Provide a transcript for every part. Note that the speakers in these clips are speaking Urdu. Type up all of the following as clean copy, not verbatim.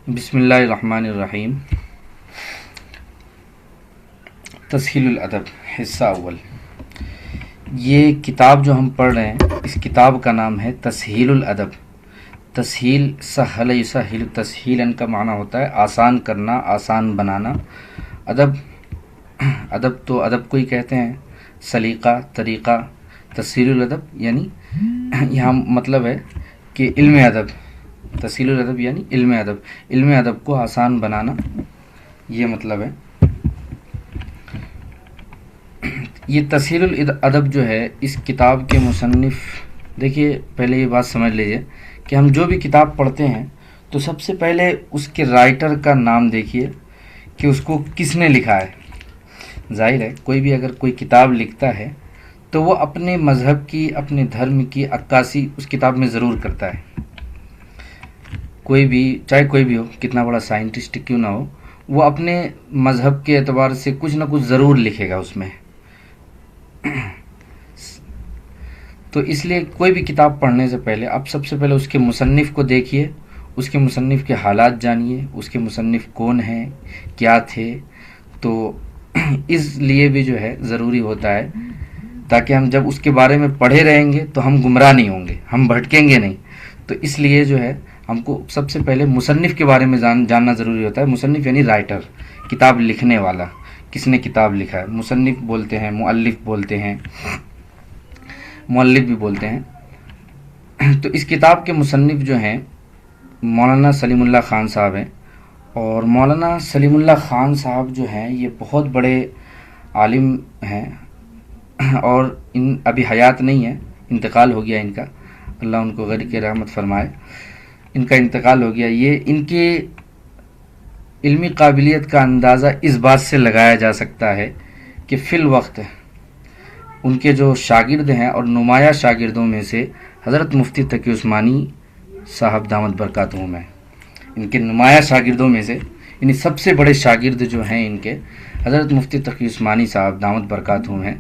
بسم اللہ الرحمن الرحیم۔ تسہیل الادب حصہ اول۔ یہ کتاب جو ہم پڑھ رہے ہیں اس کتاب کا نام ہے تسہیل الادب۔ تسہیل سہل یسہل تسہیلاً کا معنی ہوتا ہے آسان کرنا، آسان بنانا۔ ادب تو ادب کو ہی کہتے ہیں، سلیقہ، طریقہ۔ تسہیل الادب یعنی یہاں مطلب ہے کہ علم ادب۔ تسہیل الادب یعنی علم ادب، علم ادب کو آسان بنانا، یہ مطلب ہے۔ یہ تسہیل الادب جو ہے اس کتاب کے مصنف، دیکھیے پہلے یہ بات سمجھ لیجئے کہ ہم جو بھی کتاب پڑھتے ہیں تو سب سے پہلے اس کے رائٹر کا نام دیکھیے کہ اس کو کس نے لکھا ہے۔ ظاہر ہے کوئی بھی اگر کوئی کتاب لکھتا ہے تو وہ اپنے مذہب کی، اپنے دھرم کی عکاسی اس کتاب میں ضرور کرتا ہے۔ کوئی بھی، چاہے کوئی بھی ہو، کتنا بڑا سائنٹسٹ کیوں نہ ہو، وہ اپنے مذہب کے اعتبار سے کچھ نہ کچھ ضرور لکھے گا اس میں۔ تو اس لیے کوئی بھی کتاب پڑھنے سے پہلے آپ سب سے پہلے اس کے مصنف کو دیکھیے، اس کے مصنف کے حالات جانیے، اس کے مصنف کون ہیں، کیا تھے۔ تو اس لیے بھی جو ہے ضروری ہوتا ہے تاکہ ہم جب اس کے بارے میں پڑھے رہیں گے تو ہم گمراہ نہیں ہوں گے، ہم بھٹکیں گے نہیں۔ تو اس لیے جو ہے ہم کو سب سے پہلے مصنف کے بارے میں جاننا ضروری ہوتا ہے۔ مصنف یعنی رائٹر، کتاب لکھنے والا، کس نے کتاب لکھا ہے۔ مصنف بولتے ہیں، مؤلف بولتے ہیں، مؤلف بھی بولتے ہیں۔ تو اس کتاب کے مصنف جو ہیں مولانا سلیم اللہ خان صاحب ہیں، اور مولانا سلیم اللہ خان صاحب جو ہیں یہ بہت بڑے عالم ہیں، اور ابھی حیات نہیں ہے، انتقال ہو گیا ان کا، اللہ ان کو غرق رحمت فرمائے۔ ان کا انتقال ہو گیا۔ یہ ان کی علمی قابلیت کا اندازہ اس بات سے لگایا جا سکتا ہے کہ فی الوقت ان کے جو شاگرد ہیں اور نمایاں شاگردوں میں سے حضرت مفتی تقی عثمانی صاحب دامت برکاتہم ہیں۔ ان کے نمایاں شاگردوں میں سے یعنی سب سے بڑے شاگرد جو ہیں ان کے حضرت مفتی تقی عثمانی صاحب دامت برکاتہم ہیں،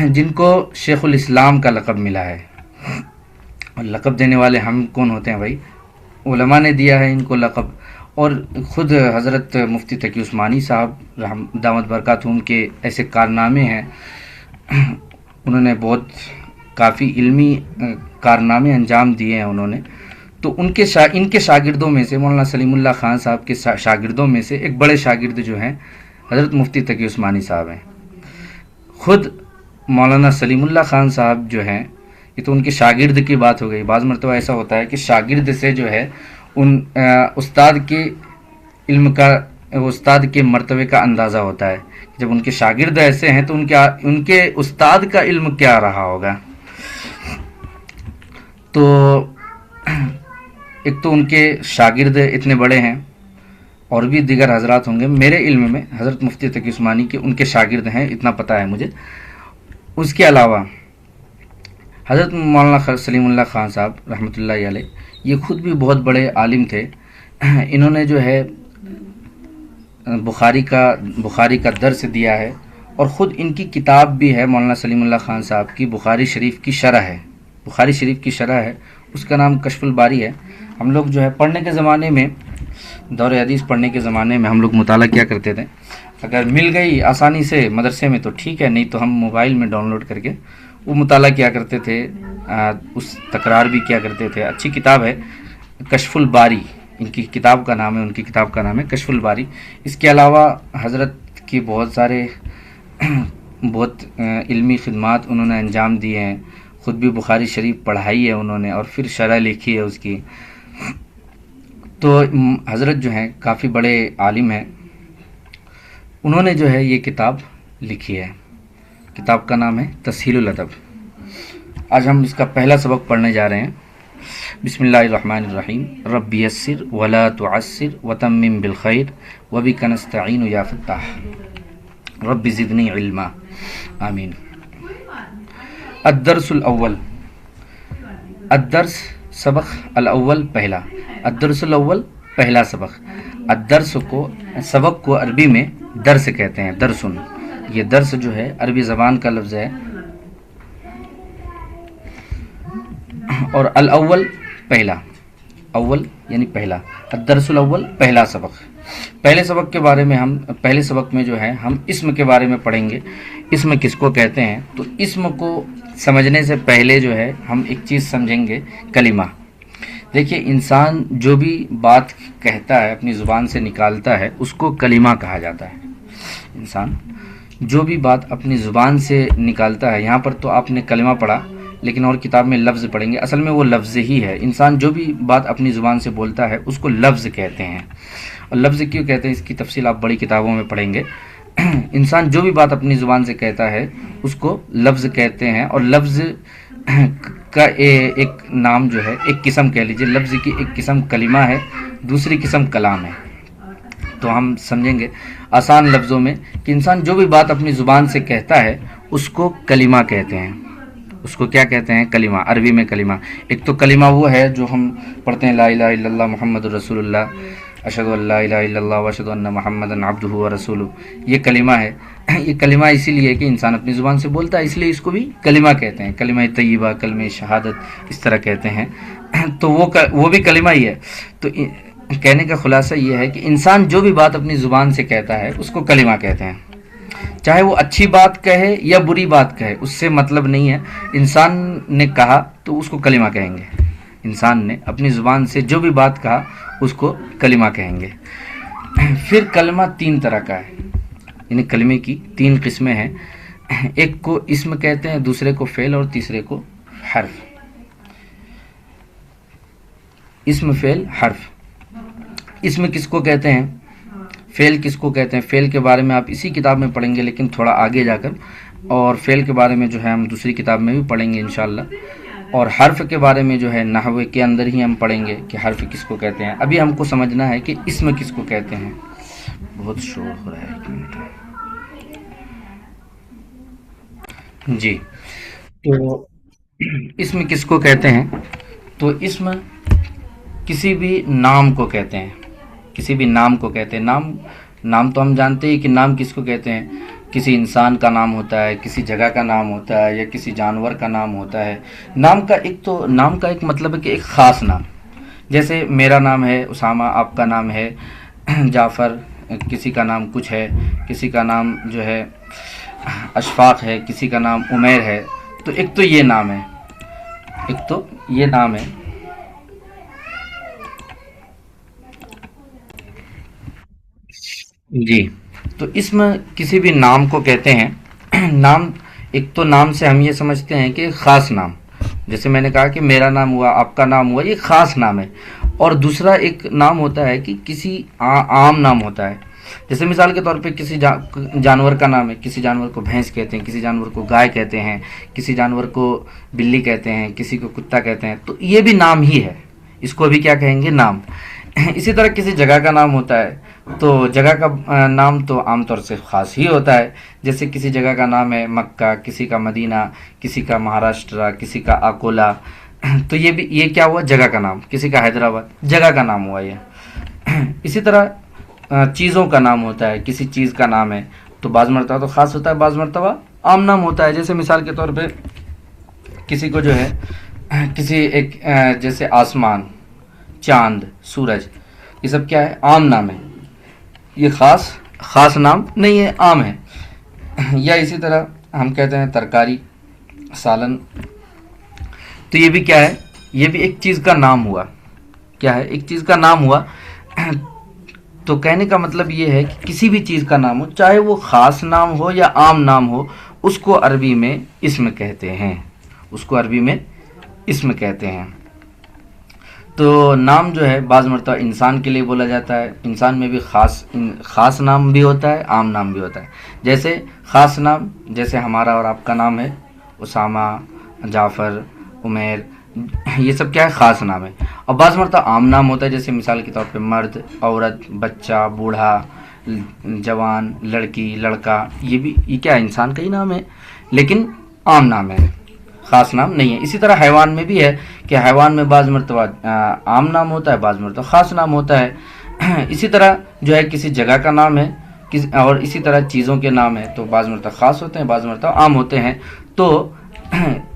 جن کو شیخ الاسلام کا لقب ملا ہے۔ اور لقب دینے والے ہم کون ہوتے ہیں بھائی؟ علماء نے دیا ہے ان کو لقب، اور خود حضرت مفتی تقی عثمانی صاحب دامت برکاتہم کے ایسے کارنامے ہیں، انہوں نے بہت کافی علمی کارنامے انجام دیے ہیں انہوں نے۔ تو ان کے شاگردوں میں سے مولانا سلیم اللہ خان صاحب کے شاگردوں میں سے ایک بڑے شاگرد جو ہیں حضرت مفتی تقی عثمانی صاحب ہیں۔ خود مولانا سلیم اللہ خان صاحب جو ہیں، یہ تو ان کے شاگرد کی بات ہو گئی۔ بعض مرتبہ ایسا ہوتا ہے کہ شاگرد سے جو ہے ان استاد کے علم کا، استاد کے مرتبے کا اندازہ ہوتا ہے۔ جب ان کے شاگرد ایسے ہیں تو ان کے استاد کا علم کیا رہا ہوگا۔ تو ایک تو ان کے شاگرد اتنے بڑے ہیں، اور بھی دیگر حضرات ہوں گے، میرے علم میں حضرت مفتی تقی عثمانی کے ان کے شاگرد ہیں، اتنا پتہ ہے مجھے۔ اس کے علاوہ حضرت مولانا سلیم اللہ خان صاحب رحمۃ اللہ علیہ یہ خود بھی بہت بڑے عالم تھے۔ انہوں نے جو ہے بخاری کا درس دیا ہے، اور خود ان کی کتاب بھی ہے مولانا سلیم اللہ خان صاحب کی، بخاری شریف کی شرح ہے، بخاری شریف کی شرح ہے، اس کا نام کشف الباری ہے۔ ہم لوگ جو ہے پڑھنے کے زمانے میں، دور حدیث پڑھنے کے زمانے میں ہم لوگ مطالعہ کیا کرتے تھے، اگر مل گئی آسانی سے مدرسے میں تو ٹھیک ہے، نہیں تو ہم موبائل میں ڈاؤن لوڈ کر کے وہ مطالعہ کیا کرتے تھے، اس تکرار بھی کیا کرتے تھے۔ اچھی کتاب ہے کشف الباری، ان کی کتاب کا نام ہے، ان کی کتاب کا نام ہے کشف الباری۔ اس کے علاوہ حضرت کی بہت علمی خدمات انہوں نے انجام دیے ہیں، خود بھی بخاری شریف پڑھائی ہے انہوں نے، اور پھر شرح لکھی ہے اس کی۔ تو حضرت جو ہیں کافی بڑے عالم ہیں، انہوں نے جو ہے یہ کتاب لکھی ہے۔ کتاب کا نام ہے تسہیل الادب۔ آج ہم اس کا پہلا سبق پڑھنے جا رہے ہیں۔ بسم اللہ الرحمن الرحیم۔ رب یسر ولا تعسر وتمم بالخیر وبک نستعین یا فتاح رب زدنی علما آمین۔ الدرس الاول، الدرس سبق الاول پہلا، الدرس الاول پہلا سبق۔ الدرس کو، سبق کو عربی میں درس کہتے ہیں، درسن۔ یہ درس جو ہے عربی زبان کا لفظ ہے، اور الاول پہلا، اول یعنی پہلا، الدرس الاول پہلا سبق. پہلے سبق کے بارے میں پہلے سبق میں جو ہے ہم اسم کے بارے میں پڑھیں گے. اسم کس کو کہتے ہیں؟ تو اسم کو سمجھنے سے پہلے جو ہے ہم ایک چیز سمجھیں گے، کلمہ. دیکھیے، انسان جو بھی بات کہتا ہے، اپنی زبان سے نکالتا ہے، اس کو کلمہ کہا جاتا ہے. انسان جو بھی بات اپنی زبان سے نکالتا ہے، یہاں پر تو آپ نے کلمہ پڑھا، لیکن اور کتاب میں لفظ پڑھیں گے، اصل میں وہ لفظ ہی ہے. انسان جو بھی بات اپنی زبان سے بولتا ہے اس کو لفظ کہتے ہیں. اور لفظ کیوں کہتے ہیں اس کی تفصیل آپ بڑی کتابوں میں پڑھیں گے. انسان جو بھی بات اپنی زبان سے کہتا ہے اس کو لفظ کہتے ہیں. اور لفظ کا ایک نام جو ہے، ایک قسم کہہ لیجئے، لفظ کی ایک قسم کلمہ ہے، دوسری قسم کلام ہے. تو ہم سمجھیں گے آسان لفظوں میں کہ انسان جو بھی بات اپنی زبان سے کہتا ہے اس کو کلمہ کہتے ہیں. اس کو کیا کہتے ہیں؟ کلمہ. عربی میں کلمہ. ایک تو کلمہ وہ ہے جو ہم پڑھتے ہیں، لا الہ الا اللہ محمد رسول اللہ، اشہد ان لا الہ الا اللہ واشہد ان محمدا عبدہ ورسولہ. یہ کلمہ ہے. یہ کلمہ اسی لیے کہ انسان اپنی زبان سے بولتا ہے، اس لیے اس کو بھی کلمہ کہتے ہیں. کلمہ طیبہ، کلمہ شہادت، اس طرح کہتے ہیں. تو وہ بھی کلمہ ہی ہے. تو کہنے کا خلاصہ یہ ہے کہ انسان جو بھی بات اپنی زبان سے کہتا ہے اس کو کلمہ کہتے ہیں. چاہے وہ اچھی بات کہے یا بری بات کہے، اس سے مطلب نہیں ہے. انسان نے کہا تو اس کو کلمہ کہیں گے. انسان نے اپنی زبان سے جو بھی بات کہا اس کو کلمہ کہیں گے. پھر کلمہ 3 طرح کا ہے، یعنی کلمے کی 3 قسمیں ہیں. ایک کو اسم کہتے ہیں، دوسرے کو فعل، اور تیسرے کو حرف. اسم، فعل، حرف. اسم کس کو کہتے ہیں؟ فعل کس کو کہتے ہیں؟ فعل کے بارے میں آپ اسی کتاب میں پڑھیں گے، لیکن تھوڑا آگے جا کر. اور فعل کے بارے میں جو ہے ہم دوسری کتاب میں بھی پڑھیں گے انشاءاللہ. اور حرف کے بارے میں جو ہے نحو کے اندر ہی ہم پڑھیں گے کہ حرف کس کو کہتے ہیں. ابھی ہم کو سمجھنا ہے کہ اسم کس کو کہتے ہیں. بہت شور ہو رہا ہے، ایک منٹ جی. تو اسم کس کو کہتے ہیں؟ تو اسم کسی بھی نام کو کہتے ہیں. کسی بھی نام کو کہتے ہیں. نام تو ہم جانتے ہیں کہ نام کس کو کہتے ہیں. کسی انسان کا نام ہوتا ہے، کسی جگہ کا نام ہوتا ہے، یا کسی جانور کا نام ہوتا ہے. نام کا ایک مطلب ہے کہ ایک خاص نام. جیسے میرا نام ہے اسامہ، آپ کا نام ہے جعفر، کسی کا نام کچھ ہے، کسی کا نام جو ہے اشفاق ہے، کسی کا نام عمیر ہے. تو ایک تو یہ نام ہے، ایک تو یہ نام ہے. جی. تو اسم کسی بھی نام کو کہتے ہیں. نام، ایک تو نام سے ہم یہ سمجھتے ہیں کہ خاص نام، جیسے میں نے کہا کہ میرا نام ہوا، آپ کا نام ہوا، یہ خاص نام ہے. اور دوسرا ایک نام ہوتا ہے کہ کسی عام نام ہوتا ہے. جیسے مثال کے طور پہ کسی جانور کا نام ہے، کسی جانور کو بھینس کہتے ہیں، کسی جانور کو گائے کہتے ہیں، کسی جانور کو بلی کہتے ہیں، کسی کو کتا کہتے ہیں. تو یہ بھی نام ہی ہے، اس کو بھی کیا کہیں گے؟ نام. اسی طرح کسی جگہ کا نام ہوتا ہے، تو جگہ کا نام تو عام طور سے خاص ہی ہوتا ہے. جیسے کسی جگہ کا نام ہے مکہ، کسی کا مدینہ، کسی کا مہاراشٹرا، کسی کا اکولا. تو یہ کیا ہوا؟ جگہ کا نام. کسی کا حیدرآباد، جگہ کا نام ہوا یہ. اسی طرح چیزوں کا نام ہوتا ہے. کسی چیز کا نام ہے تو بعض مرتبہ تو خاص ہوتا ہے، بعض مرتبہ عام نام ہوتا ہے. جیسے مثال کے طور پہ کسی کو جو ہے کسی ایک جیسے آسمان، چاند، سورج، یہ سب کیا ہے؟ عام نام ہے. یہ خاص نام نہیں ہے، عام ہے. یا اسی طرح ہم کہتے ہیں ترکاری، سالن. تو یہ بھی کیا ہے؟ یہ بھی ایک چیز کا نام ہوا. کیا ہے؟ ایک چیز کا نام ہوا. تو کہنے کا مطلب یہ ہے کہ کسی بھی چیز کا نام ہو، چاہے وہ خاص نام ہو یا عام نام ہو، اس کو عربی میں اسم کہتے ہیں. اس کو عربی میں اسم کہتے ہیں. تو نام جو ہے بعض مرتبہ انسان کے لیے بولا جاتا ہے. انسان میں بھی خاص نام بھی ہوتا ہے، عام نام بھی ہوتا ہے. جیسے خاص نام، جیسے ہمارا اور آپ کا نام ہے اسامہ، جعفر، عمیر، یہ سب کیا ہے؟ خاص نام ہے. اور بعض مرتبہ عام نام ہوتا ہے، جیسے مثال کے طور پہ مرد، عورت، بچہ، بوڑھا، جوان، لڑکی، لڑکا. یہ کیا ہے؟ انسان کا ہی نام ہے، لیکن عام نام ہے، خاص نام نہیں ہے. اسی طرح حیوان میں بھی ہے کہ حیوان میں بعض مرتبہ عام نام ہوتا ہے، بعض مرتبہ خاص نام ہوتا ہے. اسی طرح جو ہے کسی جگہ کا نام ہے، اور اسی طرح چیزوں کے نام ہے، تو بعض مرتبہ خاص ہوتے ہیں، بعض مرتبہ عام ہوتے ہیں. تو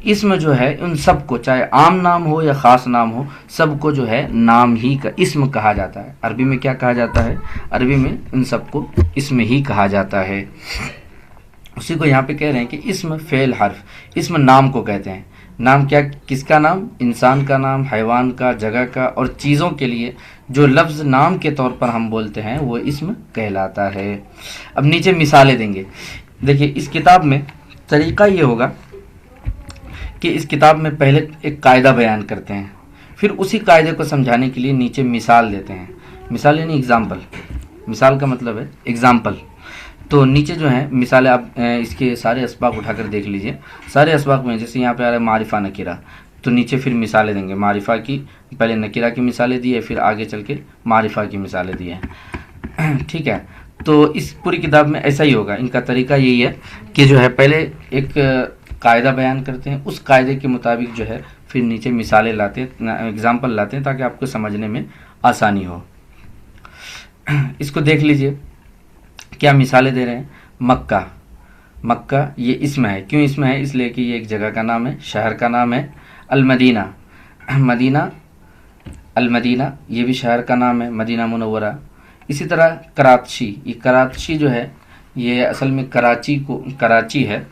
اسم جو ہے ان سب کو، چاہے عام نام ہو یا خاص نام ہو، سب کو جو ہے نام ہی کا اسم کہا جاتا ہے۔ عربی میں کیا کہا جاتا ہے؟ عربی میں ان سب کو اسم ہی کہا جاتا ہے۔ اسی کو یہاں پہ کہہ رہے ہیں کہ اسم فعل حرف، اسم نام کو کہتے ہیں۔ نام کیا، کس کا نام؟ انسان کا نام، حیوان کا، جگہ کا، اور چیزوں کے لیے جو لفظ نام کے طور پر ہم بولتے ہیں وہ اسم کہلاتا ہے۔ اب نیچے مثالیں دیں گے۔ دیکھیے اس کتاب میں طریقہ یہ ہوگا کہ اس کتاب میں پہلے ایک قاعدہ بیان کرتے ہیں، پھر اسی قاعدے کو سمجھانے کے لیے نیچے مثال دیتے ہیں۔ مثال یعنی اگزامپل، مثال کا مطلب ہے اگزامپل۔ تو نیچے جو ہے مثالیں، آپ اس کے سارے اسباق اٹھا کر دیکھ لیجئے۔ سارے اسباق میں جیسے یہاں پہ آ رہا ہے معرفہ نکرہ، تو نیچے پھر مثالیں دیں گے۔ معرفہ کی پہلے نکرہ کی مثالیں دی ہے، پھر آگے چل کے معرفہ کی مثالیں دی ہیں، ٹھیک ہے۔ تو اس پوری کتاب میں ایسا ہی ہوگا، ان کا طریقہ یہی ہے کہ جو ہے پہلے ایک قاعدہ بیان کرتے ہیں، اس قاعدے کے مطابق جو ہے پھر نیچے مثالیں لاتے ہیں، اگزامپل لاتے ہیں، تاکہ آپ کو سمجھنے میں آسانی ہو۔ اس کو دیکھ لیجئے کیا مثالیں دے رہے ہیں۔ مکہ، مکہ یہ اسم ہے، کیوں اسم ہے؟ اس لیے کہ یہ ایک جگہ کا نام ہے، شہر کا نام ہے۔ المدینہ، مدینہ، المدینہ یہ بھی شہر کا نام ہے، مدینہ منورہ۔ اسی طرح کراچی، یہ کراچی جو ہے یہ اصل میں کراچی ہے،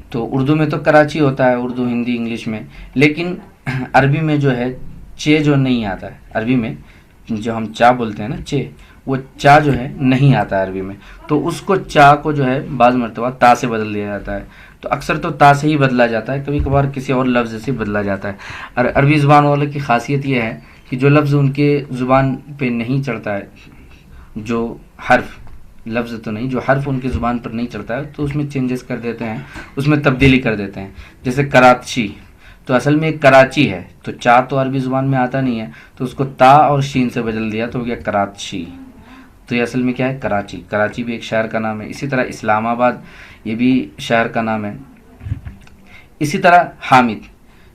تو اردو میں تو کراچی ہوتا ہے، اردو، ہندی، انگلش میں، لیکن عربی میں جو ہے چے جو نہیں آتا ہے، عربی میں جو ہم چا بولتے ہیں نا، چے، وہ چا جو ہے نہیں آتا ہے عربی میں، تو اس کو چا کو جو ہے بعض مرتبہ تا سے بدل دیا جاتا ہے۔ تو اکثر تو تا سے ہی بدلا جاتا ہے، کبھی کبھار کسی اور لفظ سے بدلا جاتا ہے۔ اور عربی زبان والوں کی خاصیت یہ ہے کہ جو لفظ ان کے زبان پہ نہیں چڑھتا ہے، جو حرف، لفظ تو نہیں، جو حرف ان کی زبان پر نہیں چڑھتا ہے، تو اس میں چینجز کر دیتے ہیں، اس میں تبدیلی کر دیتے ہیں۔ جیسے کراچی، تو اصل میں ایک کراچی ہے، تو چا تو عربی زبان میں آتا نہیں ہے، تو اس کو تا اور شین سے بدل دیا تو ہو گیا کراچی۔ تو یہ اصل میں کیا ہے؟ کراچی۔ کراچی بھی ایک شہر کا نام ہے۔ اسی طرح اسلام آباد یہ بھی شہر کا نام ہے۔ اسی طرح حامد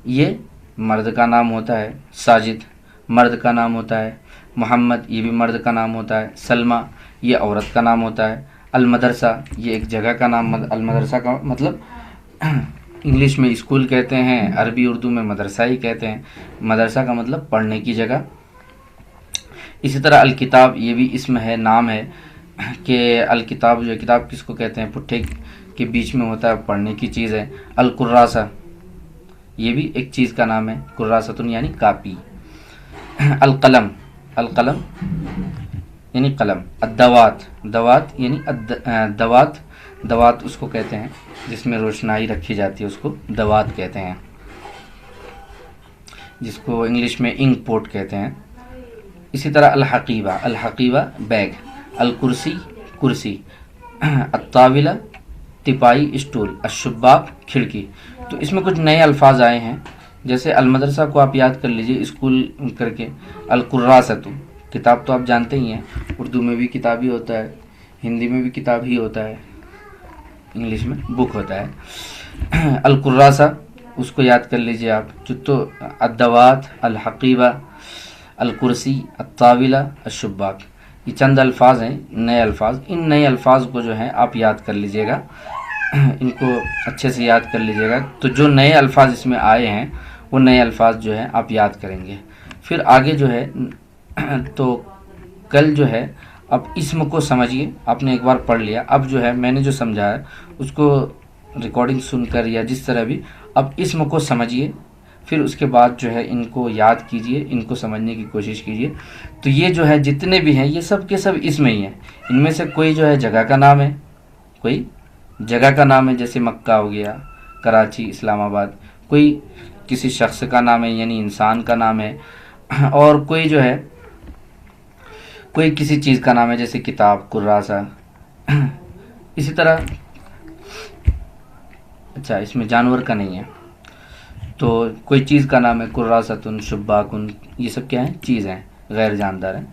یہ مرد کا نام ہوتا ہے، ساجد مرد کا نام ہوتا ہے، محمد یہ بھی مرد کا نام ہوتا ہے، سلمہ یہ عورت کا نام ہوتا ہے، المدرسہ یہ ایک جگہ کا نام، المدرسہ کا مطلب انگلش میں اسکول کہتے ہیں، عربی اردو میں مدرسہ ہی کہتے ہیں، مدرسہ کا مطلب پڑھنے کی جگہ۔ اسی طرح الکتاب یہ بھی اسم ہے، نام ہے، کہ الکتاب جو ہے، کتاب کس کو کہتے ہیں؟ پٹھے کے بیچ میں ہوتا ہے، پڑھنے کی چیز ہے۔ الکراسہ یہ بھی ایک چیز کا نام ہے، کراستن یعنی کاپی۔ القلم، القلم یعنی قلم۔ الدوات، دوات یعنی دوات، دوات اس کو کہتے ہیں جس میں روشنائی رکھی جاتی ہے، اس کو دوات کہتے ہیں، جس کو انگلش میں انک پوٹ کہتے ہیں۔ اسی طرح الحقیبہ، الحقیبہ بیگ، الکرسی کرسی، الطاولہ تپائی اسٹول، الشباک کھڑکی۔ تو اس میں کچھ نئے الفاظ آئے ہیں، جیسے المدرسہ کو آپ یاد کر لیجئے اسکول کر کے، القراست کتاب تو آپ جانتے ہی ہیں، اردو میں بھی کتاب ہی ہوتا ہے، ہندی میں بھی کتاب ہی ہوتا ہے، انگلش میں بک ہوتا ہے۔ القراسہ اس کو یاد کر لیجئے آپ۔ تو الدوات، الحقیبہ، الکرسی، الطاولہ، الشباک، یہ چند الفاظ ہیں، نئے الفاظ۔ ان نئے الفاظ کو جو ہے آپ یاد کر لیجئے گا، ان کو اچھے سے یاد کر لیجئے گا۔ تو جو نئے الفاظ اس میں آئے ہیں وہ نئے الفاظ جو ہے آپ یاد کریں گے۔ پھر آگے جو ہے تو کل جو ہے اب اسم کو سمجھیے، آپ نے ایک بار پڑھ لیا، اب جو ہے میں نے جو سمجھایا اس کو ریکارڈنگ سن کر یا جس طرح بھی، اب اسم کو سمجھیے، پھر اس کے بعد جو ہے ان کو یاد کیجئے، ان کو سمجھنے کی کوشش کیجئے۔ تو یہ جو ہے جتنے بھی ہیں یہ سب کے سب اسم ہی ہیں۔ ان میں سے کوئی جو ہے جگہ کا نام ہے، کوئی جگہ کا نام ہے، جیسے مکہ ہو گیا، کراچی، اسلام آباد۔ کوئی کسی شخص کا نام ہے یعنی انسان کا نام ہے، اور کوئی جو ہے کوئی کسی چیز کا نام ہے جیسے کتاب، کراسہ۔ اسی طرح اچھا اس میں جانور کا نہیں ہے، تو کوئی چیز کا نام ہے، کراستن، شباکن، یہ سب کیا ہیں؟ چیز ہیں، غیر جاندار ہیں۔